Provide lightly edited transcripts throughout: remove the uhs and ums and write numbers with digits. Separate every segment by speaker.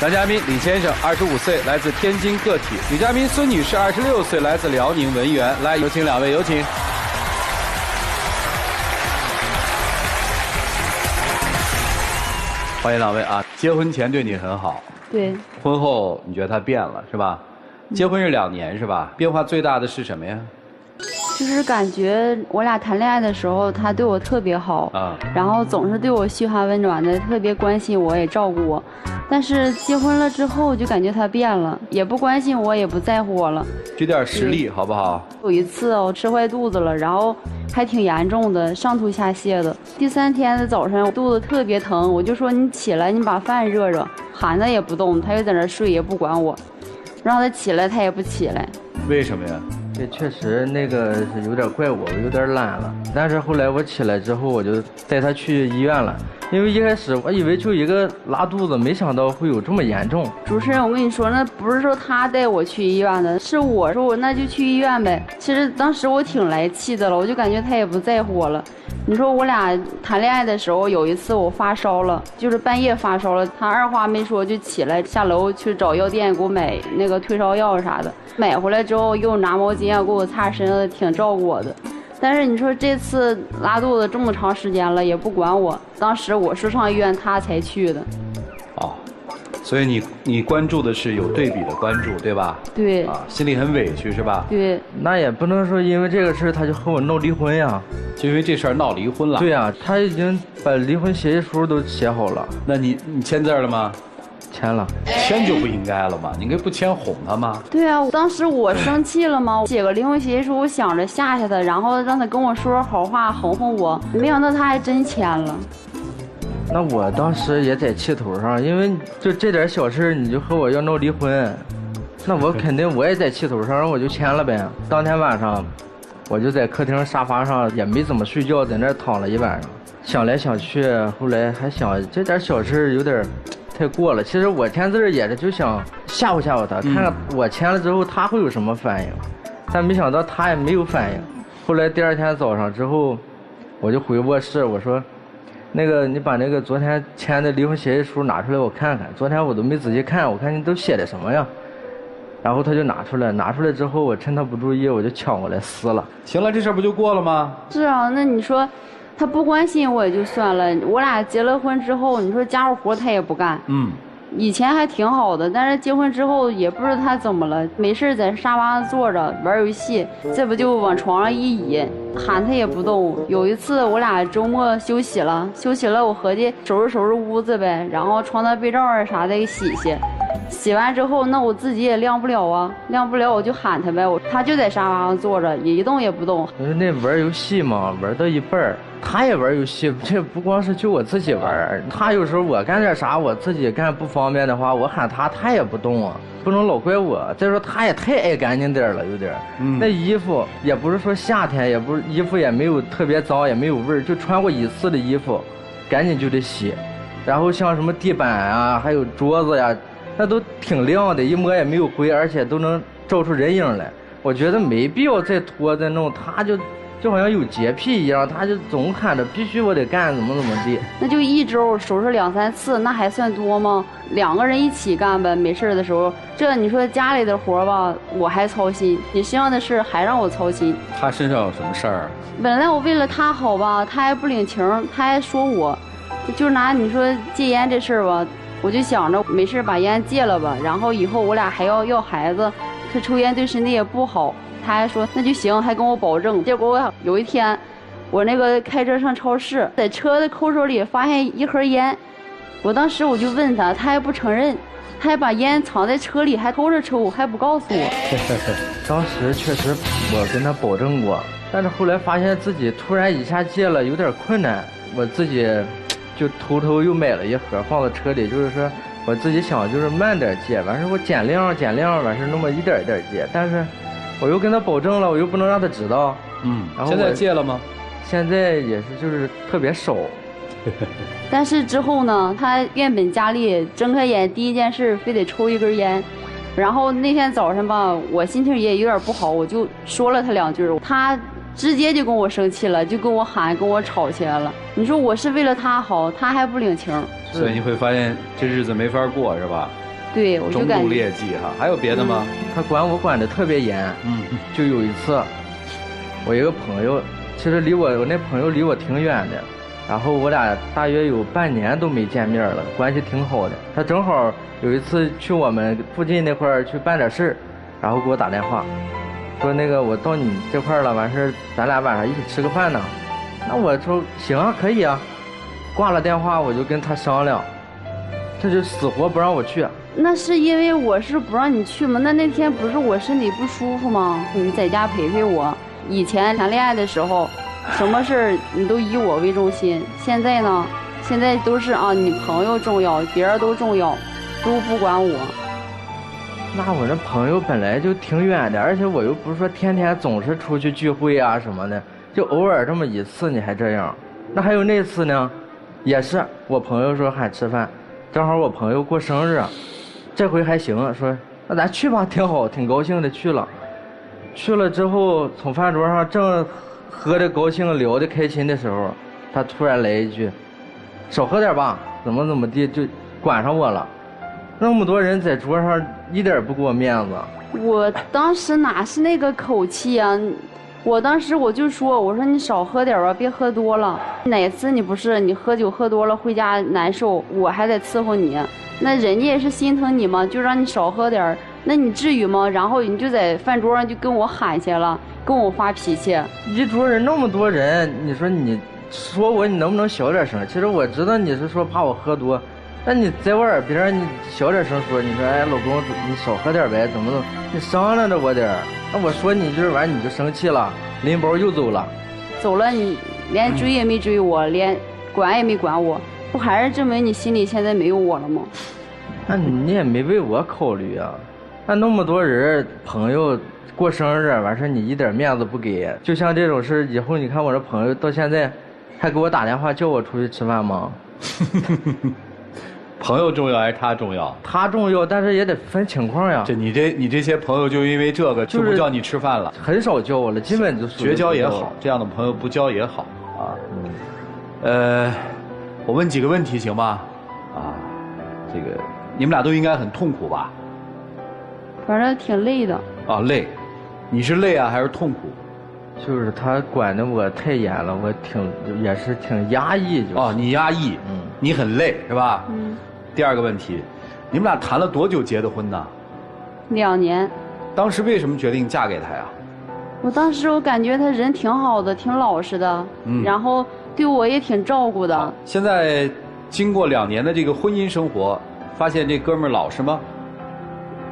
Speaker 1: 男嘉宾李先生，25岁，来自天津个体；女嘉宾孙女士，26岁，来自辽宁文源。来，有请两位，有请。欢迎两位啊！结婚前对你很好，
Speaker 2: 对。
Speaker 1: 婚后你觉得他变了是吧？结婚是2年是吧？变化最大的是什么呀？
Speaker 2: 就是感觉我俩谈恋爱的时候，他对我特别好啊，然后总是对我嘘寒问暖的，特别关心我，也照顾我。但是结婚了之后，就感觉他变了，也不关心我，也不在乎我了。
Speaker 1: 举点实例好不好？
Speaker 2: 有一次我吃坏肚子了，然后还挺严重的，上吐下泻的。第3天的早晨，我肚子特别疼，我就说你起来，你把饭热热。喊他也不动，他就在那睡，也不管我。让他起来，他也不起来。
Speaker 1: 为什么呀？
Speaker 3: 这确实那个是有点怪我有点懒了。但是后来我起来之后，我就带他去医院了。因为一开始我以为就一个拉肚子，没想到会有这么严重。
Speaker 2: 主持人，我跟你说，那不是说他带我去医院的，是我说我那就去医院呗。其实当时我挺来气的了，我就感觉他也不在乎我了。你说我俩谈恋爱的时候，有一次我发烧了，就是半夜发烧了，他二话没说就起来下楼去找药店给我买那个退烧药啥的，买回来之后又拿毛巾啊给我擦身子，挺照顾我的。但是你说这次拉肚子这么长时间了也不管我，当时我说上医院他才去的。
Speaker 1: 哦，所以你关注的是有对比的关注，对吧？
Speaker 2: 对。
Speaker 1: 啊，心里很委屈是吧？
Speaker 2: 对。
Speaker 3: 那也不能说因为这个事他就和我闹离婚呀。
Speaker 1: 就因为这事儿闹离婚了？
Speaker 3: 对呀，他已经把离婚协议书都写好了。
Speaker 1: 那你签字了吗？
Speaker 3: 签了。
Speaker 1: 签就不应该了嘛，你应该不签哄他吗？
Speaker 2: 对啊，当时我生气了嘛，写个离婚协议书，我想着吓吓他，然后让他跟我说说好话哄哄我，没想到他还真签了。
Speaker 3: 那我当时也在气头上，因为就这点小事你就和我要闹离婚，那我肯定我也在气头上，然后我就签了呗。当天晚上我就在客厅沙发上也没怎么睡觉，在那儿躺了一晚上，想来想去，后来还想这点小事有点太过了。其实我签字也是就想吓唬吓唬他，看看我签了之后他会有什么反应，但没想到他也没有反应。后来第2天早上之后，我就回卧室，我说那个你把那个昨天签的离婚协议书拿出来我看看，昨天我都没仔细看，我看你都写的什么呀。然后他就拿出来之后，我趁他不注意，我就抢过来撕了。
Speaker 1: 行了，这事儿不就过了吗？
Speaker 2: 是啊，那你说他不关心我也就算了，我俩结了婚之后，你说家务活他也不干。以前还挺好的，但是结婚之后也不知道他怎么了，没事在沙发上坐着玩游戏，这不就往床上一倚，喊他也不动。有一次我俩周末休息了，我合计收拾屋子呗，然后床单被罩啊啥的给洗洗。洗完之后，那我自己也晾不了啊，晾不了我就喊他呗，他就在沙发上坐着，也一动也不动。
Speaker 3: 那玩游戏嘛，玩到一半他也玩游戏，这不光是就我自己玩，他有时候我干点啥我自己干不方便的话，我喊他也不动啊，不能老怪我。再说他也太爱干净点了，有点。那衣服也不是说夏天，也不是衣服也没有特别脏，也没有味儿，就穿过一次的衣服，赶紧就得洗。然后像什么地板啊，还有桌子呀，那都挺亮的，一摸也没有灰，而且都能照出人影来。我觉得没必要再拖再弄，他就好像有洁癖一样，他就总喊着必须我得干怎么地。
Speaker 2: 那就一周收拾2、3次，那还算多吗？2个人一起干呗，没事的时候。这你说家里的活吧，我还操心，你身上的事还让我操心。
Speaker 1: 他身上有什么事儿？
Speaker 2: 本来我为了他好吧，他还不领情，他还说我，就拿你说戒烟这事儿吧，我就想着没事把烟戒了吧，然后以后我俩还要孩子，他抽烟对身体也不好。他还说那就行，还跟我保证。结果我有一天，我那个开车上超市，在车的扣手里发现一盒烟，我当时我就问他，他还不承认，他还把烟藏在车里，还偷着抽，还不告诉我。
Speaker 3: 当时确实我跟他保证过，但是后来发现自己突然一下戒了有点困难，我自己就偷偷又买了一盒放在车里，就是说我自己想就是慢点戒，完事我减量，完事那么一点一点戒，但是我又跟他保证了，我又不能让他知道。然后
Speaker 1: 现在戒了吗？
Speaker 3: 现在也是就是特别少。
Speaker 2: 但是之后呢，他变本加厉，睁开眼第一件事非得抽一根烟。然后那天早上吧，我心情也有点不好，我就说了他2句，他直接就跟我生气了，就跟我喊，跟我吵起来了。你说我是为了他好，他还不领情。
Speaker 1: 所以你会发现这日子没法过，是吧？
Speaker 2: 对，我就
Speaker 1: 中度
Speaker 2: 感觉
Speaker 1: 劣迹哈。还有别的吗？
Speaker 3: 他管我管得特别严。就有一次，我一个朋友，其实我那朋友离我挺远的，然后我俩大约有半年都没见面了，关系挺好的。他正好有一次去我们附近那块儿去办点事儿，然后给我打电话，说那个我到你这块儿了，完事儿咱俩晚上一起吃个饭呢。那我说行啊，可以啊。挂了电话我就跟他商量，他就死活不让我去。
Speaker 2: 那是因为我是不让你去吗？那天不是我身体不舒服吗？你在家陪陪我。以前谈恋爱的时候，什么事儿你都以我为中心。现在呢，现在都是啊，你朋友重要，别人都重要，都不管我。
Speaker 3: 那我这朋友本来就挺远的，而且我又不是说天天总是出去聚会啊什么的，就偶尔这么一次你还这样。那还有那次呢，也是我朋友说喊吃饭，正好我朋友过生日，这回还行，说那咱去吧，挺好，挺高兴的去了。去了之后，从饭桌上正喝的高兴聊的开心的时候，他突然来一句少喝点吧，怎么地，就管上我了。那么多人在桌上一点不给我面子。
Speaker 2: 我当时哪是那个口气啊，我当时我就说，我说你少喝点吧，别喝多了。哪次你不是你喝酒喝多了回家难受，我还得伺候你，那人家也是心疼你嘛，就让你少喝点，那你至于吗？然后你就在饭桌上就跟我喊去了，跟我发脾气。
Speaker 3: 一桌人那么多人，你说你说我你能不能小点声？其实我知道你是说怕我喝多，那你在我耳边你小点声说，你说哎老公你少喝点呗，怎么你商量着我点儿。那我说你这完你就生气了，拎包又走了。
Speaker 2: 走了你连追也没追我，连管也没管我，不还是证明你心里现在没有我了吗？
Speaker 3: 那你也没为我考虑啊。那么多人朋友过生日完事你一点面子不给，就像这种事以后你看我这朋友到现在还给我打电话叫我出去吃饭吗？
Speaker 1: 朋友重要还是他重要？
Speaker 3: 他重要，但是也得分情况呀。
Speaker 1: 你这些朋友就因为这个就不叫你吃饭了，
Speaker 3: 很少叫我了，基本就
Speaker 1: 绝交也好，这样的朋友不交也好啊。我问几个问题行吗？啊，这个你们俩都应该很痛苦吧？
Speaker 2: 反正挺累的。
Speaker 1: 啊，累，你是累啊还是痛苦？
Speaker 3: 就是他管的我太严了，我也是挺压抑，就是。
Speaker 1: 哦，你压抑，你很累是吧？第二个问题，你们俩谈了多久结的婚呢
Speaker 2: ？2年。
Speaker 1: 当时为什么决定嫁给他呀？
Speaker 2: 我当时我感觉他人挺好的，挺老实的，然后对我也挺照顾的。
Speaker 1: 现在经过2年的这个婚姻生活，发现这哥们儿老实吗？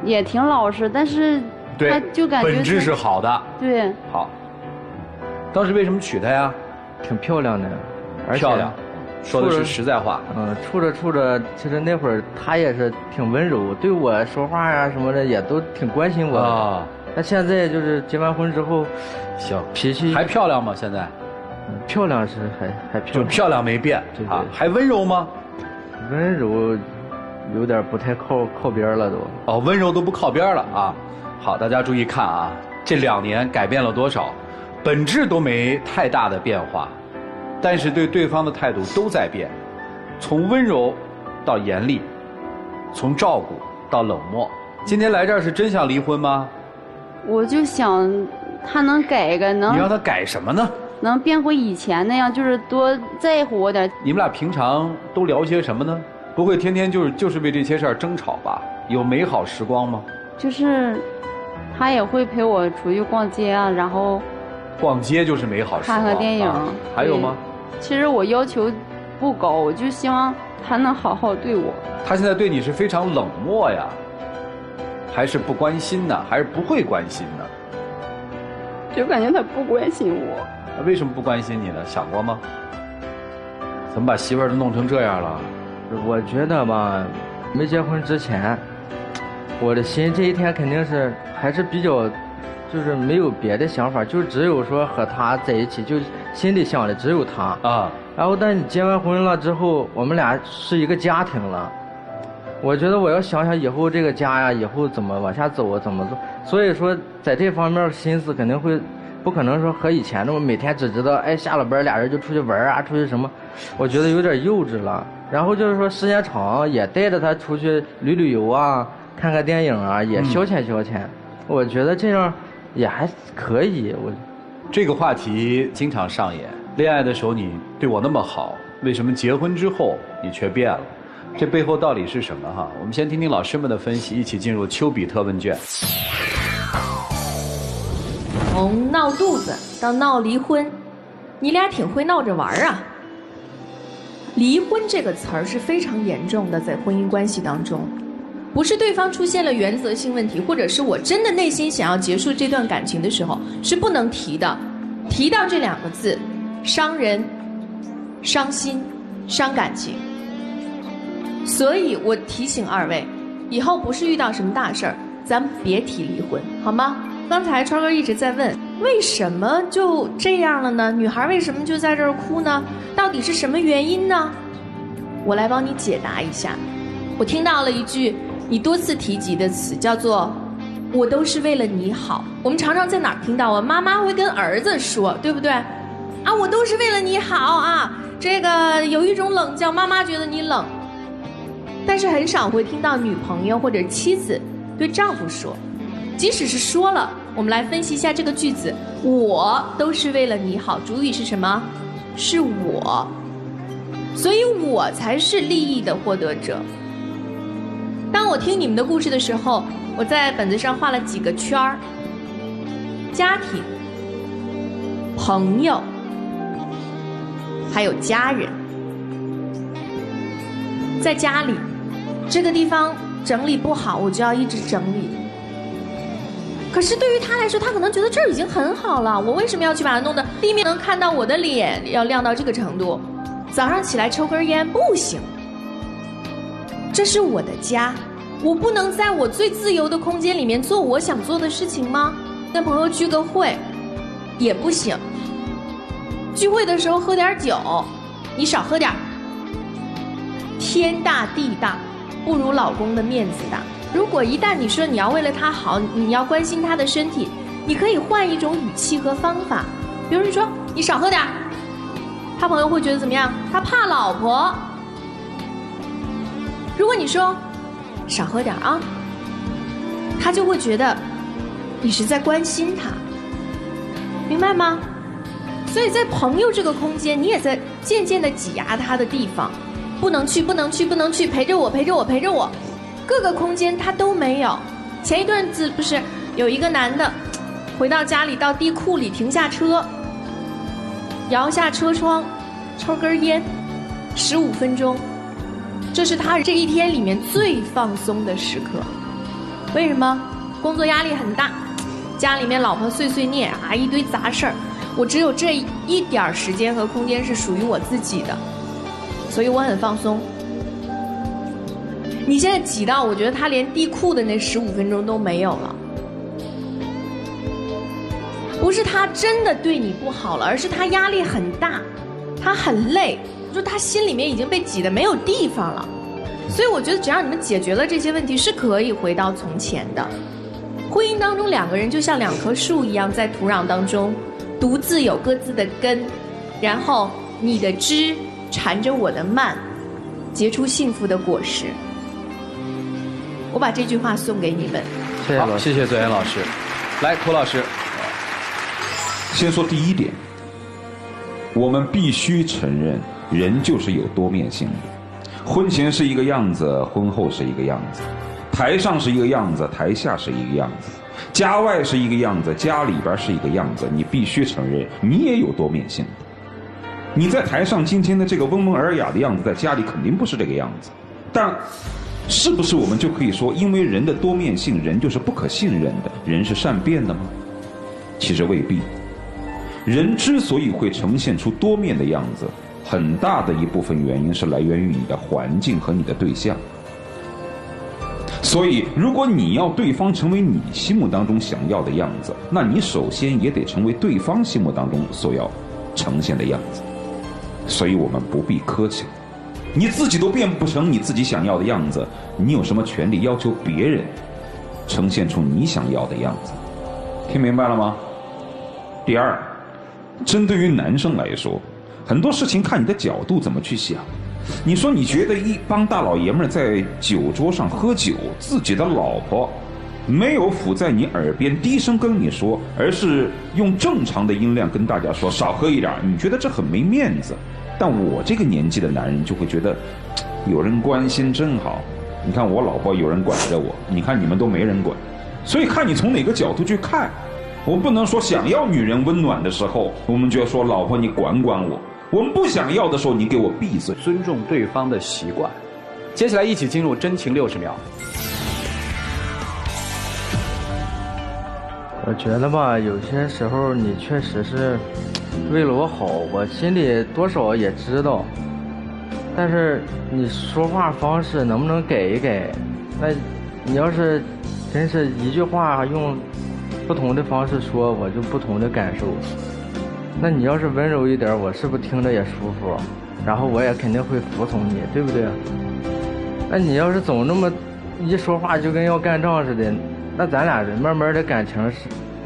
Speaker 2: 也挺老实，但是他就感觉
Speaker 1: 本质是好的。
Speaker 2: 对。
Speaker 1: 好。当时为什么娶她呀？
Speaker 3: 挺漂亮的，而且
Speaker 1: 漂亮，说的是实在话。
Speaker 3: 处着，其实那会儿她也是挺温柔，对我说话呀什么的也都挺关心我的。啊。那现在就是结完婚之后，
Speaker 1: 行，
Speaker 3: 脾气
Speaker 1: 还漂亮吗？现在？
Speaker 3: 漂亮是还漂亮，
Speaker 1: 就漂亮没变啊？还温柔吗？
Speaker 3: 温柔有点不太靠边了都。
Speaker 1: 哦，温柔都不靠边了啊！好，大家注意看啊，这2年改变了多少？本质都没太大的变化，但是对对方的态度都在变，从温柔到严厉，从照顾到冷漠。今天来这儿是真想离婚吗？
Speaker 2: 我就想他能改个，能。
Speaker 1: 你让他改什么呢？
Speaker 2: 能变回以前那样，就是多在乎我点。
Speaker 1: 你们俩平常都聊些什么呢？不会天天就是为这些事儿争吵吧？有美好时光吗？
Speaker 2: 就是他也会陪我出去逛街啊，然后
Speaker 1: 逛街就是美好时光。
Speaker 2: 看看电影。
Speaker 1: 还有吗？
Speaker 2: 其实我要求不高，我就希望他能好好对我。
Speaker 1: 他现在对你是非常冷漠呀，还是不关心呢？还是不会关心呢？
Speaker 2: 就感觉他不关心我。
Speaker 1: 那为什么不关心你呢？想过吗？怎么把媳妇儿都弄成这样了？
Speaker 3: 我觉得吧，没结婚之前，我的心这一天肯定是还是比较，就是没有别的想法，就只有说和他在一起，就心里想的只有他啊。然后，但你结完婚了之后，我们俩是一个家庭了。我觉得我要想想以后这个家呀，以后怎么往下走，怎么做。所以说，在这方面心思肯定会，不可能说和以前那么每天只知道哎下了班俩人就出去玩啊，出去什么，我觉得有点幼稚了。然后就是说时间长也带着他出去旅游啊，看看电影啊，也消遣消遣。我觉得这样也还可以。
Speaker 1: 这个话题经常上演。恋爱的时候你对我那么好，为什么结婚之后你却变了？这背后到底是什么哈？我们先听听老师们的分析，一起进入丘比特问卷。
Speaker 4: 从闹肚子到闹离婚，你俩挺会闹着玩啊。离婚这个词儿是非常严重的，在婚姻关系当中，不是对方出现了原则性问题，或者是我真的内心想要结束这段感情的时候，是不能提的。提到这2个字，伤人、伤心、伤感情。所以我提醒2位，以后不是遇到什么大事儿，咱别提离婚，好吗？刚才川哥一直在问，为什么就这样了呢？女孩为什么就在这儿哭呢？到底是什么原因呢？我来帮你解答一下。我听到了一句你多次提及的词，叫做“我都是为了你好”。我们常常在哪儿听到啊？妈妈会跟儿子说，对不对？啊，我都是为了你好啊。这个有一种冷叫妈妈觉得你冷，但是很少会听到女朋友或者妻子对丈夫说。即使是说了，我们来分析一下这个句子，我都是为了你好，主语是什么？是我，所以我才是利益的获得者。当我听你们的故事的时候，我在本子上画了几个圈儿：家庭、朋友，还有家人。在家里，这个地方整理不好，我就要一直整理。可是对于他来说，他可能觉得这儿已经很好了，我为什么要去把它弄得地面能看到我的脸，要亮到这个程度？早上起来抽根烟不行，这是我的家，我不能在我最自由的空间里面做我想做的事情吗？跟朋友聚个会也不行，聚会的时候喝点酒，你少喝点。天大地大，不如老公的面子大。如果一旦你说你要为了他好，你要关心他的身体，你可以换一种语气和方法。比如说你少喝点，他朋友会觉得怎么样？他怕老婆。如果你说少喝点啊，他就会觉得你是在关心他，明白吗？所以在朋友这个空间，你也在渐渐地挤压他的地方，不能去，不能去，不能去，陪着我，陪着我，陪着我。各个空间他都没有。前一段子不是有一个男的回到家里，到地库里停下车，摇下车窗，抽根烟，15分钟，这是他这一天里面最放松的时刻。为什么？工作压力很大，家里面老婆碎碎念啊，一堆杂事儿，我只有这一点时间和空间是属于我自己的，所以我很放松。你现在挤到，我觉得他连地库的那15分钟都没有了。不是他真的对你不好了，而是他压力很大，他很累，就他心里面已经被挤得没有地方了。所以我觉得只要你们解决了这些问题，是可以回到从前的。婚姻当中2个人就像2棵树一样，在土壤当中独自有各自的根，然后你的枝缠着我的蔓，结出幸福的果实。我把这句话送给你们。
Speaker 1: 好，谢谢左岩老师。来，涂老师。
Speaker 5: 先说第一点，我们必须承认，人就是有多面性的。婚前是一个样子，婚后是一个样子；台上是一个样子，台下是一个样子；家外是一个样子，家里边是一个样子。你必须承认，你也有多面性的。你在台上今天的这个温文尔雅的样子，在家里肯定不是这个样子。但是不是我们就可以说，因为人的多面性，人就是不可信任的，人是善变的吗？其实未必。人之所以会呈现出多面的样子，很大的一部分原因是来源于你的环境和你的对象。所以如果你要对方成为你心目当中想要的样子，那你首先也得成为对方心目当中所要呈现的样子。所以我们不必苛求，你自己都变不成你自己想要的样子，你有什么权利要求别人呈现出你想要的样子？听明白了吗？第二，针对于男生来说，很多事情看你的角度怎么去想。你说你觉得一帮大老爷们儿在酒桌上喝酒，自己的老婆没有伏在你耳边低声跟你说，而是用正常的音量跟大家说少喝一点，你觉得这很没面子。但我这个年纪的男人就会觉得有人关心真好，你看我老婆有人管着我，你看你们都没人管。所以看你从哪个角度去看，我们不能说想要女人温暖的时候我们就要说老婆你管管我，我们不想要的时候你给我闭嘴。
Speaker 1: 尊重对方的习惯。接下来一起进入真情60秒。
Speaker 3: 我觉得吧，有些时候你确实是为了我好，我心里多少也知道，但是你说话方式能不能改一改？那你要是真是一句话用不同的方式说，我就不同的感受。那你要是温柔一点，我是不是听着也舒服？然后我也肯定会服从你，对不对？那你要是总那么一说话就跟要干仗似的，那咱俩人慢慢的感情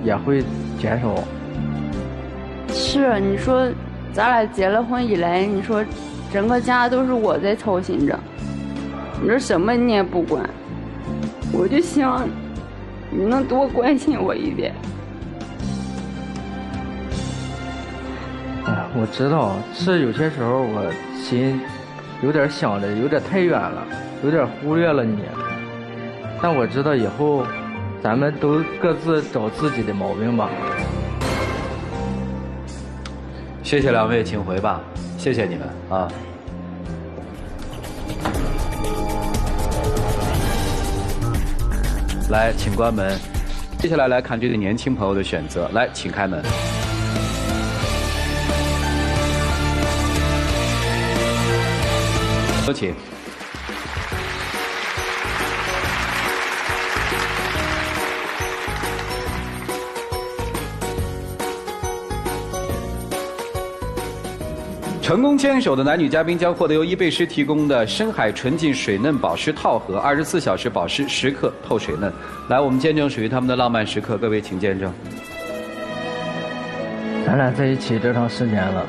Speaker 3: 也会减少。
Speaker 2: 是，你说咱俩结了婚以来，你说整个家都是我在操心着，你说什么你也不管，我就希望你能多关心我一点。
Speaker 3: 我知道是有些时候我心有点想的有点太远了，有点忽略了你，但我知道以后咱们都各自找自己的毛病吧。
Speaker 1: 谢谢两位，请回吧，谢谢你们啊。来，请关门。接下来来看这个年轻朋友的选择，来，请开门。有请。成功牵手的男女嘉宾将获得由伊贝诗提供的深海纯净水嫩保湿套盒，24小时保湿，10克透水嫩。来，我们见证属于他们的浪漫时刻，各位请见证。
Speaker 3: 咱俩在一起这长时间了，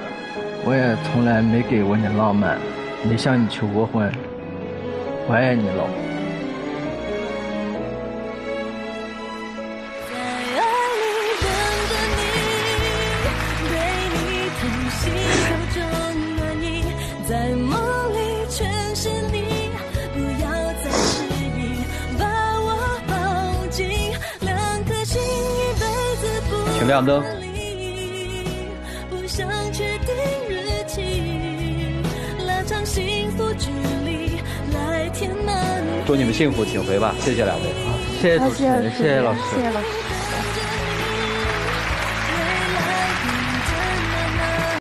Speaker 3: 我也从来没给过你浪漫，没向你求过婚，我爱你老婆。
Speaker 1: 请亮灯。祝你们幸福，请回吧，谢谢两位。
Speaker 3: 谢谢主持人，谢谢老师。
Speaker 2: 谢谢老师。